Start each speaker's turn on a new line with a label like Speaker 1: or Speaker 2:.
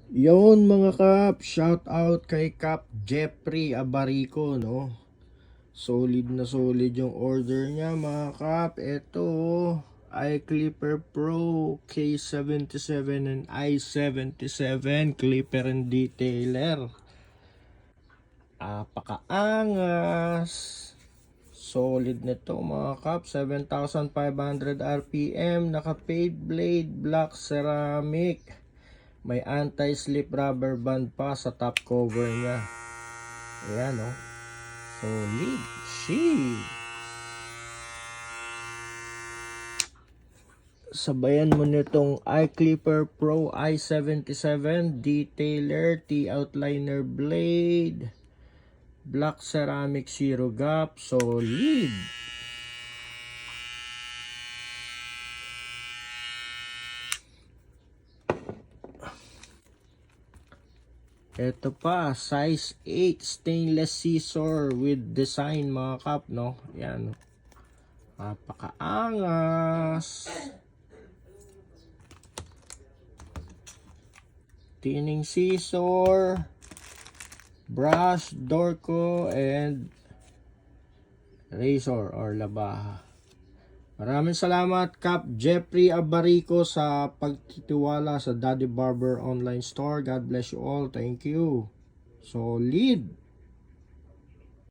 Speaker 1: Yon mga kap, shout out kay Kap Jeffrey Abarico, no? Solid yung order niya mga kap. Ito, iClipper Pro K77 and i77 Clipper and Detailer. Pakaangas. Solid nito mga kap, 7,500 RPM, naka fade blade, black ceramic. May anti-slip rubber band pa sa top cover niya. Ayan o. Solid. Sheesh. Sabayan mo nitong iClipper Pro i77 Detailer T-outliner blade, black ceramic zero gap. Solid. Ito pa, size 8 stainless scissor with design mga kap, no? Yan. Napakaangas. Tining scissor, brush, dorco, and razor or labaha. Maraming salamat Kap Jeffrey Abarico sa pagtitiwala sa Daddy Barber Online Store. God bless you all. Thank you. Solid.